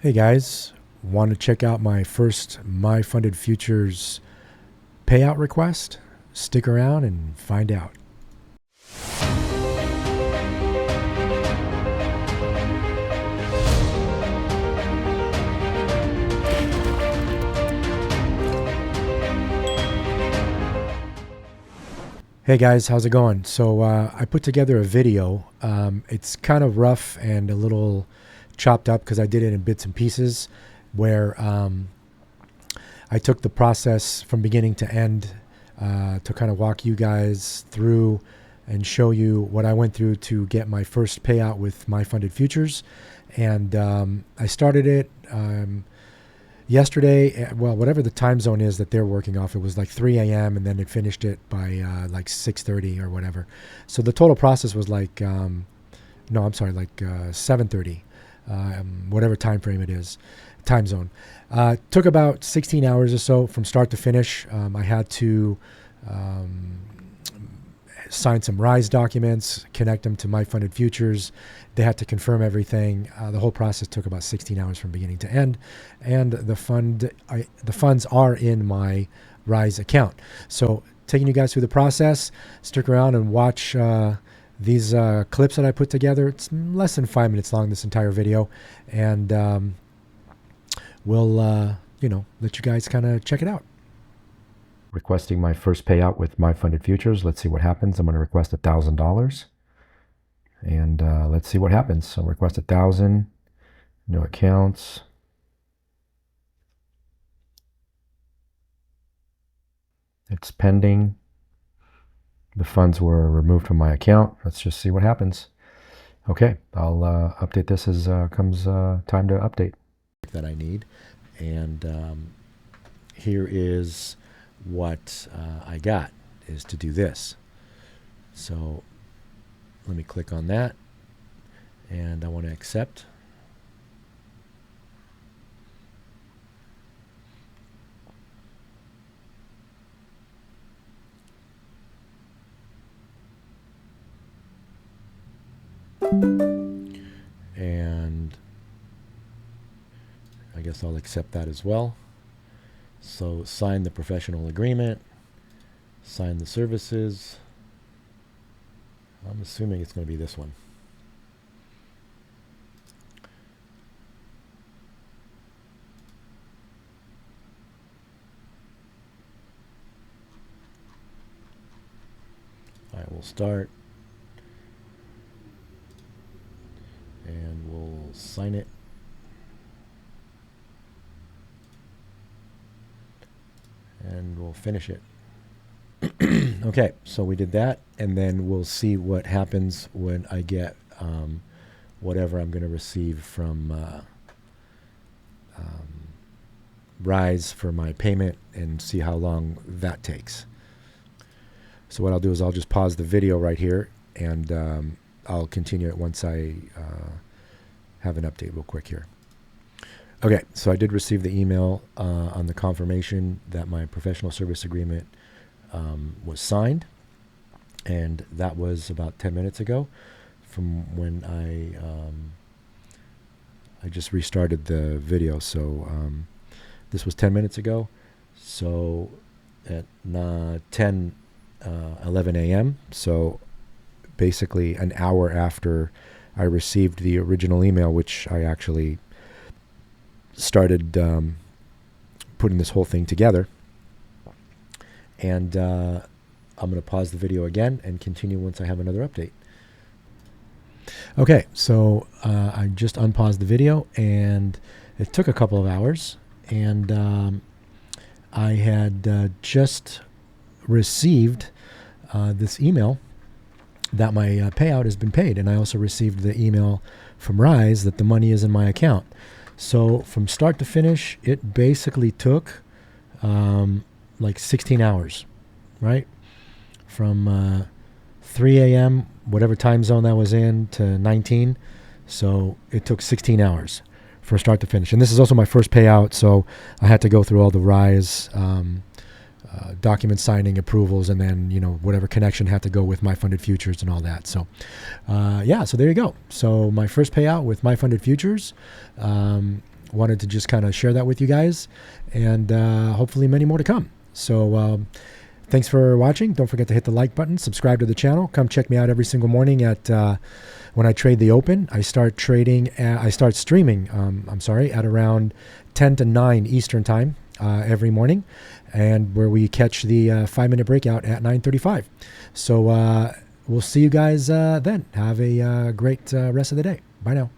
Hey guys, want to check out my first My Funded Futures payout request? Stick around and find out. Hey guys, how's it going? So I put together a video. It's kind of rough and a little chopped up because I did it in bits and pieces where I took the process from beginning to end to kind of walk you guys through and show you what I went through to get my first payout with My Funded Futures. And I started it yesterday, well, whatever the time zone is that they're working off, it was like 3 a.m. and then it finished it by like 6:30 or whatever. So the total process was like, no, I'm sorry, like 7:30, whatever time frame it is, time zone. Took about 16 hours or so from start to finish. I had to sign some RISE documents, connect them to My Funded Futures. They had to confirm everything. The whole process took about 16 hours from beginning to end, and the funds are in my RISE account. So taking you guys through the process, stick around and watch these clips that I put together. It's less than 5 minutes long, this entire video, and we'll let you guys kind of check it out. Requesting my first payout with My Funded Futures. Let's see what happens. I'm going to request $1,000, and let's see what happens. So request 1,000, no accounts. It's pending. The funds were removed from my account. Let's just see what happens. Okay, I'll update this as comes time to update. That I need, and here is what I got is to do this. So let me click on that, and I want to accept. And I guess I'll accept that as well. So sign the professional agreement, sign the services. I'm assuming it's going to be this one. All right, we'll start. And we'll sign it. And we'll finish it. Okay, so we did that, and then we'll see what happens when I get whatever I'm going to receive from RISE for my payment, and see how long that takes. So what I'll do is I'll just pause the video right here, and I'll continue it once I have an update real quick here. Okay, so I did receive the email on the confirmation that my professional service agreement was signed, and that was about 10 minutes ago from when I just restarted the video. So this was 10 minutes ago. So at 11 a.m., so basically an hour after I received the original email, which I actually started putting this whole thing together. And I'm going to pause the video again and continue once I have another update. Okay, so I just unpaused the video, and it took a couple of hours, and I had just received this email that my payout has been paid, and I also received the email from RISE that the money is in my account. So from start to finish, it basically took like 16 hours, right? From 3 a.m., whatever time zone that was in, to 19. So it took 16 hours from start to finish. And this is also my first payout, so I had to go through all the RISE document signing approvals, and then whatever connection had to go with My Funded Futures and all that. So yeah, so there you go. So my first payout with My Funded Futures, wanted to just kind of share that with you guys, and hopefully many more to come. So thanks for watching. Don't forget to hit the like button, subscribe to the channel. Come check me out every single morning at when I trade the open. I start streaming. At around 10 to 9 Eastern time every morning, and where we catch the 5-minute breakout at 9:35. So we'll see you guys then. Have a great rest of the day. Bye now.